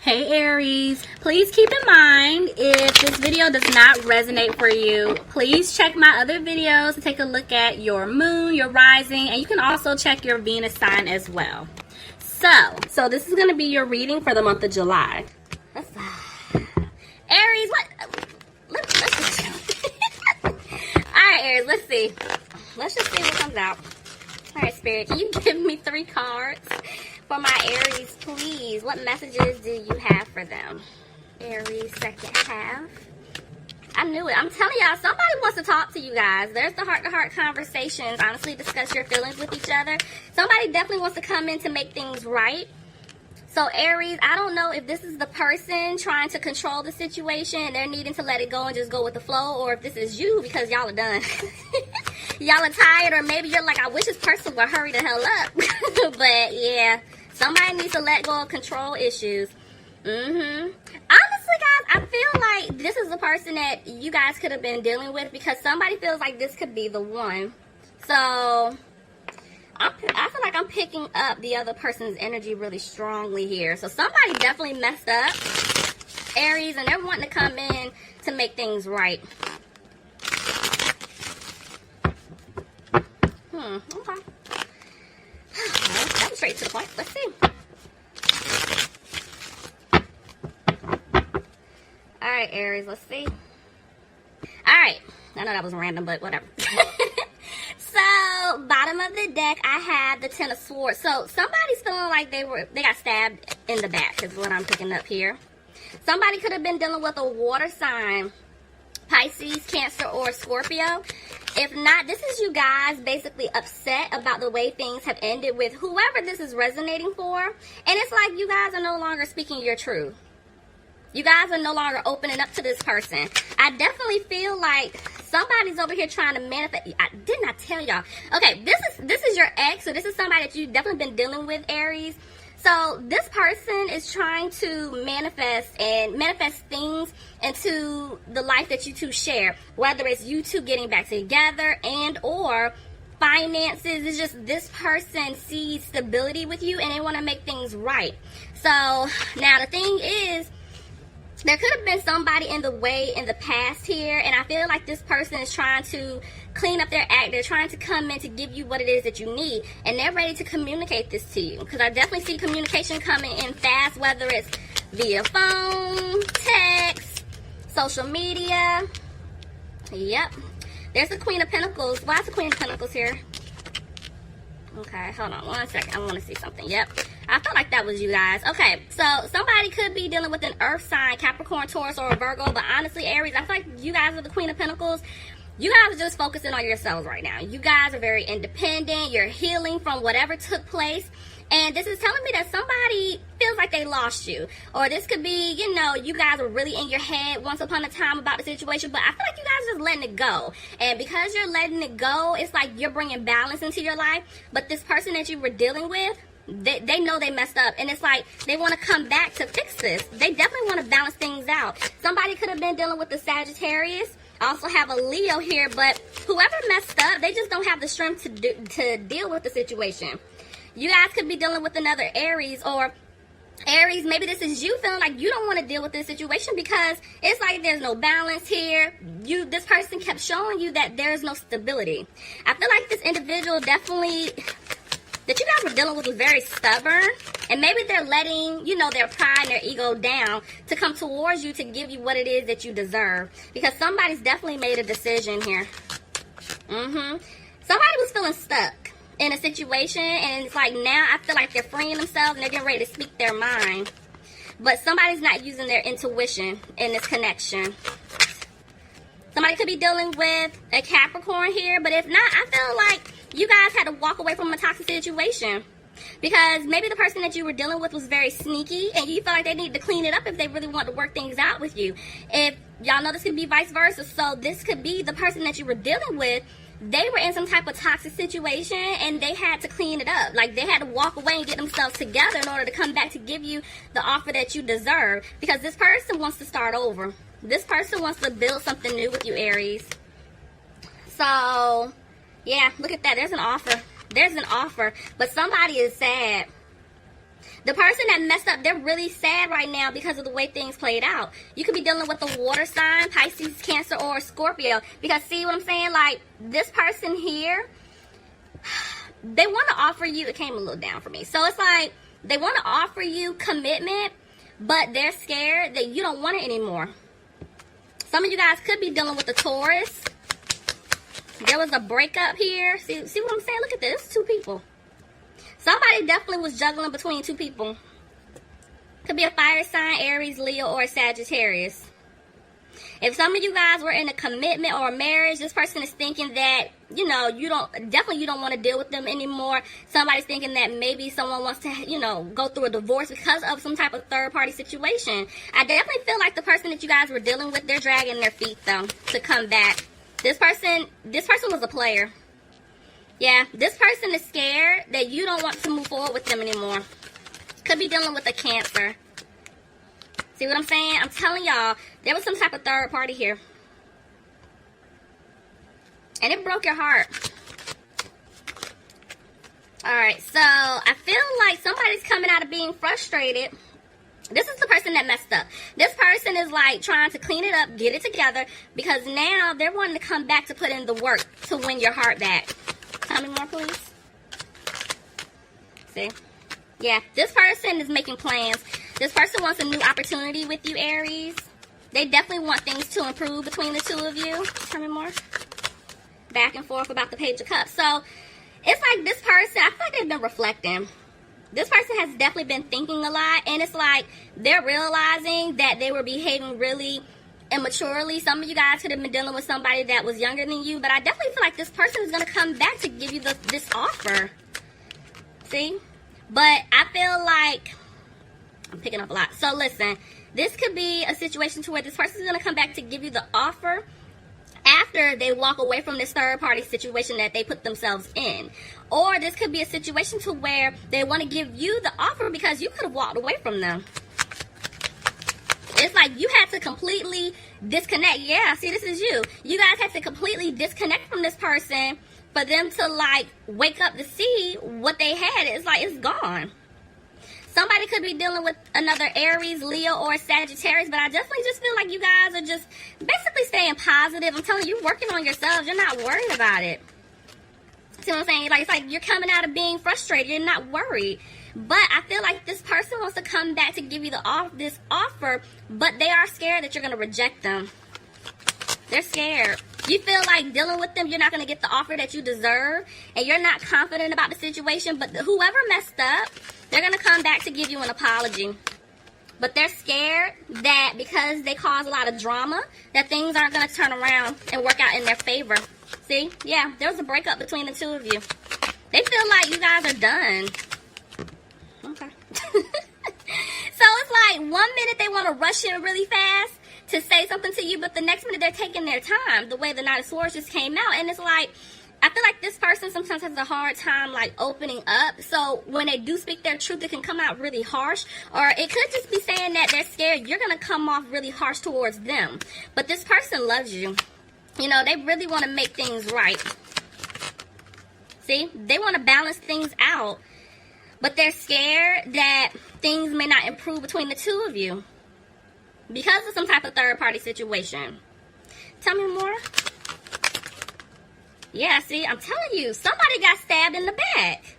Hey Aries, please keep in mind if this video does not resonate for you, please check my other videos to take a look at your moon, your rising, and you can also check your Venus sign as well. So this is going to be your reading for the month of July. Aries, Alright Aries, let's see. Let's just see what comes out. Alright Spirit, can you give me 3 cards? For my Aries, please, what messages do you have for them? Aries, second half. I knew it. I'm telling y'all, somebody wants to talk to you guys. There's the heart-to-heart conversations. Honestly, discuss your feelings with each other. Somebody definitely wants to come in to make things right. So, Aries, I don't know if this is the person trying to control the situation and they're needing to let it go and just go with the flow, or if this is you because y'all are done. Y'all are tired, or maybe you're like, I wish this person would hurry the hell up. But, yeah. Somebody needs to let go of control issues. Honestly, guys, I feel like this is the person that you guys could have been dealing with because somebody feels like this could be the one. So, I feel like I'm picking up the other person's energy really strongly here. So, somebody definitely messed up, Aries, and they're wanting to come in to make things right. Okay. That was straight to the point. Let's see. Alright, Aries, let's see. Alright. I know that was random, but whatever. So, bottom of the deck, I have the Ten of Swords. So, somebody's feeling like they got stabbed in the back is what I'm picking up here. Somebody could have been dealing with a water sign. Pisces, Cancer, or Scorpio. If not, this is you guys basically upset about the way things have ended with whoever this is resonating for. And it's like you guys are no longer speaking your truth. You guys are no longer opening up to this person. I definitely feel like somebody's over here trying to manifest. I did not tell y'all. Okay, this is your ex, so this is somebody that you've definitely been dealing with, Aries. So this person is trying to manifest things into the life that you two share, whether it's you two getting back together and or finances. It's just this person sees stability with you and they want to make things right. So now the thing is, there could have been somebody in the way in the past here, and I feel like this person is trying to clean up their act. They're trying to come in to give you what it is that you need, and they're ready to communicate this to you. Because I definitely see communication coming in fast, whether it's via phone, text, social media. Yep. There's the Queen of Pentacles. Why is the Queen of Pentacles here? Okay, hold on one second. I want to see something. Yep. I felt like that was you guys. Okay, so somebody could be dealing with an earth sign, Capricorn, Taurus, or a Virgo. But honestly, Aries, I feel like you guys are the Queen of Pentacles. You guys are just focusing on yourselves right now. You guys are very independent. You're healing from whatever took place. And this is telling me that somebody feels like they lost you. Or this could be, you know, you guys were really in your head once upon a time about the situation. But I feel like you guys are just letting it go. And because you're letting it go, it's like you're bringing balance into your life. But this person that you were dealing with, they know they messed up. And it's like they want to come back to fix this. They definitely want to balance things out. Somebody could have been dealing with the Sagittarius. I also have a Leo here. But whoever messed up, they just don't have the strength to deal with the situation. You guys could be dealing with another Aries, or Aries, maybe this is you feeling like you don't want to deal with this situation because it's like there's no balance here. This person kept showing you that there's no stability. I feel like this individual definitely that you guys were dealing with was very stubborn, and maybe they're letting, you know, their pride and their ego down to come towards you to give you what it is that you deserve, because somebody's definitely made a decision here. Somebody was feeling stuck in a situation, and it's like now I feel like they're freeing themselves and they're getting ready to speak their mind. But somebody's not using their intuition in this connection. Somebody could be dealing with a Capricorn here, but if not, I feel like you guys had to walk away from a toxic situation. Because maybe the person that you were dealing with was very sneaky, and you felt like they needed to clean it up if they really want to work things out with you. If y'all know, this could be vice versa. So this could be the person that you were dealing with. They were in some type of toxic situation and they had to clean it up. Like they had to walk away and get themselves together in order to come back to give you the offer that you deserve. Because this person wants to start over. This person wants to build something new with you, Aries. So, yeah, look at that. There's an offer. There's an offer. But somebody is sad. The person that messed up, they're really sad right now because of the way things played out. You could be dealing with a water sign, Pisces, Cancer, or Scorpio. Because see what I'm saying? Like, this person here, they want to offer you, it came a little down for me. So it's like, they want to offer you commitment, but they're scared that you don't want it anymore. Some of you guys could be dealing with a Taurus. There was a breakup here. See what I'm saying? Look at this. 2 people. Somebody definitely was juggling between 2 people. Could be a fire sign, Aries, Leo, or Sagittarius. If some of you guys were in a commitment or a marriage, this person is thinking that, you know, you don't want to deal with them anymore. Somebody's thinking that maybe someone wants to, you know, go through a divorce because of some type of third-party situation. I definitely feel like the person that you guys were dealing with, they're dragging their feet, though, to come back. This person was a player. Yeah, this person is scared that you don't want to move forward with them anymore. Could be dealing with a Cancer. See what I'm saying? I'm telling y'all, there was some type of third party here. And it broke your heart. Alright, so I feel like somebody's coming out of being frustrated. This is the person that messed up. This person is like trying to clean it up, get it together, because now they're wanting to come back to put in the work to win your heart back. Tell me more, please. See? Yeah, this person is making plans. This person wants a new opportunity with you, Aries. They definitely want things to improve between the 2 of you. Tell me more. Back and forth about the Page of Cups. So, it's like this person, I feel like they've been reflecting. This person has definitely been thinking a lot. And it's like they're realizing that they were behaving really immaturely. Some of you guys could have been dealing with somebody that was younger than you. But I definitely feel like this person is going to come back to give you this offer. See? But I feel like I'm picking up a lot. So listen, this could be a situation to where this person is going to come back to give you the offer after they walk away from this third party situation that they put themselves in. Or this could be a situation to where they want to give you the offer because you could have walked away from them. It's like you had to completely disconnect. Yeah, see, this is you. You guys had to completely disconnect from this person for them to like wake up to see what they had. It's like it's gone. Somebody could be dealing with another Aries, Leo, or Sagittarius, but I definitely just feel like you guys are just basically staying positive. I'm telling you, you're working on yourselves. You're not worried about it. See what I'm saying? Like, it's like you're coming out of being frustrated. You're not worried. But I feel like this person wants to come back to give you this offer, but they are scared that you're going to reject them. They're scared. You feel like dealing with them, you're not going to get the offer that you deserve, and you're not confident about the situation, but whoever messed up, they're going to come back to give you an apology. But they're scared that because they cause a lot of drama, that things aren't going to turn around and work out in their favor. See? Yeah, there was a breakup between the 2 of you. They feel like you guys are done. Okay. So it's like 1 minute they want to rush in really fast to say something to you, but the next minute they're taking their time. The way the Knight of Swords just came out. And it's like, I feel like this person sometimes has a hard time like opening up. So when they do speak their truth, it can come out really harsh. Or it could just be saying that they're scared you're going to come off really harsh towards them. But this person loves you. You know, they really want to make things right. See? They want to balance things out. But they're scared that things may not improve between the 2 of you because of some type of third-party situation. Tell me more. Yeah, see, I'm telling you, somebody got stabbed in the back.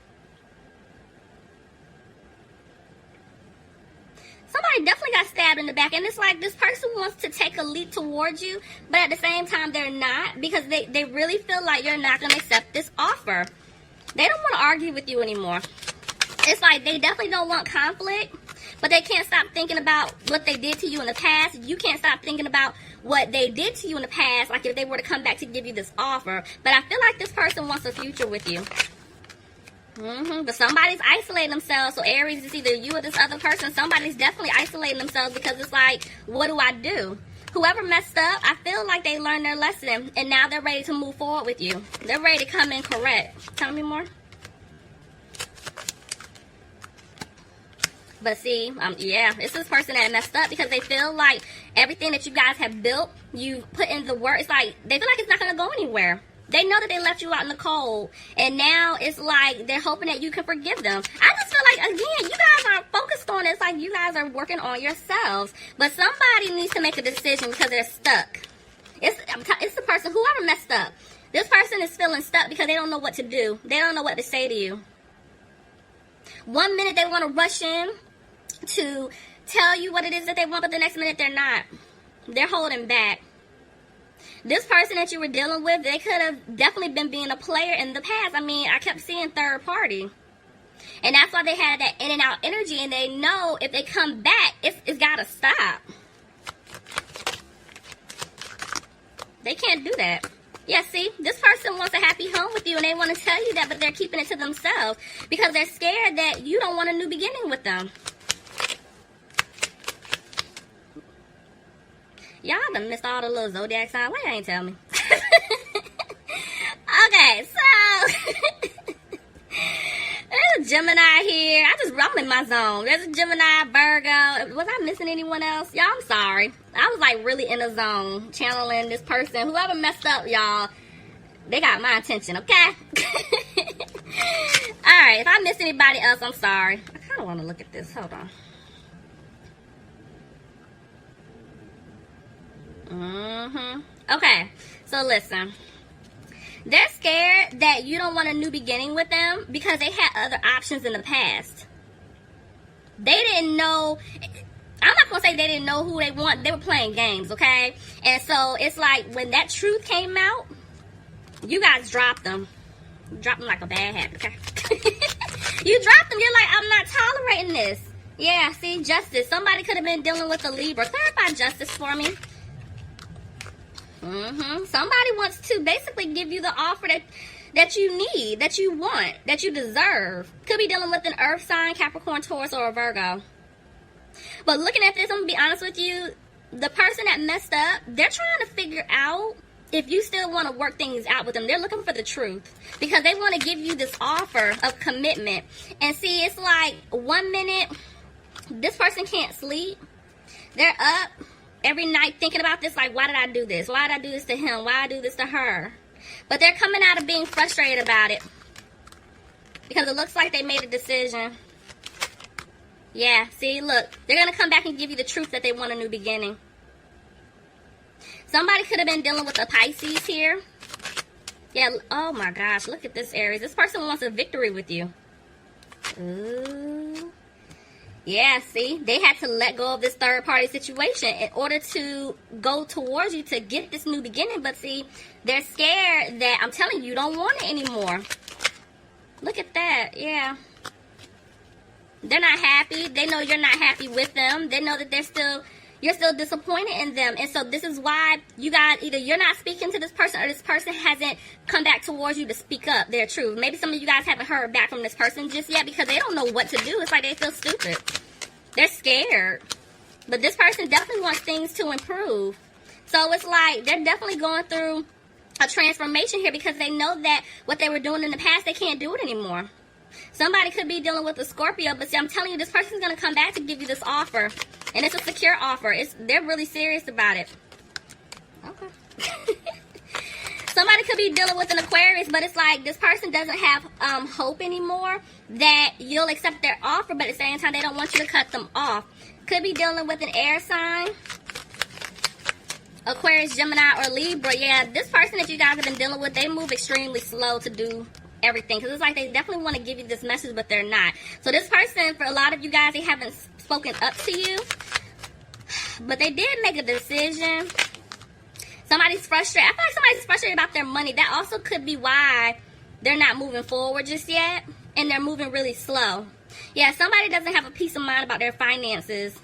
Somebody definitely got stabbed in the back. And it's like this person wants to take a leap towards you, but at the same time, they're not because they really feel like you're not going to accept this offer. They don't want to argue with you anymore. It's like they definitely don't want conflict, but they can't stop thinking about what they did to you in the past. You can't stop thinking about what they did to you in the past, like if they were to come back to give you this offer. But I feel like this person wants a future with you. But somebody's isolating themselves. So Aries, it's either you or this other person. Somebody's definitely isolating themselves because it's like, what do I do? Whoever messed up, I feel like they learned their lesson, and now they're ready to move forward with you. They're ready to come in correct. Tell me more. But see, yeah, it's this person that messed up because they feel like everything that you guys have built, you put in the work. It's like, they feel like it's not going to go anywhere. They know that they left you out in the cold, and now it's like they're hoping that you can forgive them. I just feel like, again, you guys aren't focused on it. It's like you guys are working on yourselves, but somebody needs to make a decision because they're stuck. It's the person, whoever messed up. This person is feeling stuck because they don't know what to do. They don't know what to say to you. One minute they want to rush in to tell you what it is that they want, but the next minute they're not. They're holding back. This person that you were dealing with, they could have definitely been being a player in the past. I mean, I kept seeing third party. And that's why they had that in and out energy, and they know if they come back, it's got to stop. They can't do that. Yeah, see, this person wants a happy home with you, and they want to tell you that, but they're keeping it to themselves because they're scared that you don't want a new beginning with them. Y'all done missed all the little zodiac signs. Why y'all ain't tell me? Okay, so there's a Gemini here. I'm in my zone. There's a Gemini, Virgo. Was I missing anyone else? Y'all, I'm sorry. I was like really in a zone, channeling this person. Whoever messed up, y'all, they got my attention, okay? Alright, if I missed anybody else, I'm sorry. I kind of want to look at this. Hold on. Okay, so listen. They're scared that you don't want a new beginning with them because they had other options in the past. They didn't know. I'm not going to say they didn't know who they want. They were playing games, okay? And so it's like when that truth came out, you guys dropped them. Dropped them like a bad habit, okay? You dropped them. You're like, I'm not tolerating this. Yeah, see, justice. Somebody could have been dealing with a Libra. Clarify justice for me. Somebody wants to basically give you the offer that you need, that you want, that you deserve. Could be dealing with an earth sign, Capricorn, Taurus, or a Virgo. But looking at this, I'm going to be honest with you. The person that messed up, they're trying to figure out if you still want to work things out with them. They're looking for the truth because they want to give you this offer of commitment. And see, it's like 1 minute, this person can't sleep. They're up every night thinking about this, like, why did I do this? Why did I do this to him? Why did I do this to her? But they're coming out of being frustrated about it because it looks like they made a decision. Yeah, see, look, they're going to come back and give you the truth that they want a new beginning. Somebody could have been dealing with a Pisces here. Yeah, oh my gosh, look at this, Aries. This person wants a victory with you. Ooh. Yeah, see, they had to let go of this third-party situation in order to go towards you to get this new beginning. But see, they're scared that, I'm telling you, you don't want it anymore. Look at that, yeah. They're not happy. They know you're not happy with them. They know that you're still disappointed in them. And so this is why you guys, either you're not speaking to this person or this person hasn't come back towards you to speak up their truth. Maybe some of you guys haven't heard back from this person just yet because they don't know what to do. It's like they feel stupid. They're scared. But this person definitely wants things to improve. So it's like they're definitely going through a transformation here because they know that what they were doing in the past, they can't do it anymore. Somebody could be dealing with a Scorpio, but see, I'm telling you, this person's going to come back to give you this offer. And it's a secure offer. They're really serious about it. Okay. Somebody could be dealing with an Aquarius, but it's like this person doesn't have hope anymore that you'll accept their offer, but at the same time, they don't want you to cut them off. Could be dealing with an air sign. Aquarius, Gemini, or Libra. Yeah, this person that you guys have been dealing with, they move extremely slow to do everything because it's like they definitely want to give you this message, but they're not. So this person, for a lot of you guys, they haven't spoken up to you, but they did make a decision. Somebody's frustrated. I feel like somebody's frustrated about their money. That also could be why they're not moving forward just yet, and they're moving really slow. Yeah, somebody doesn't have a peace of mind about their finances.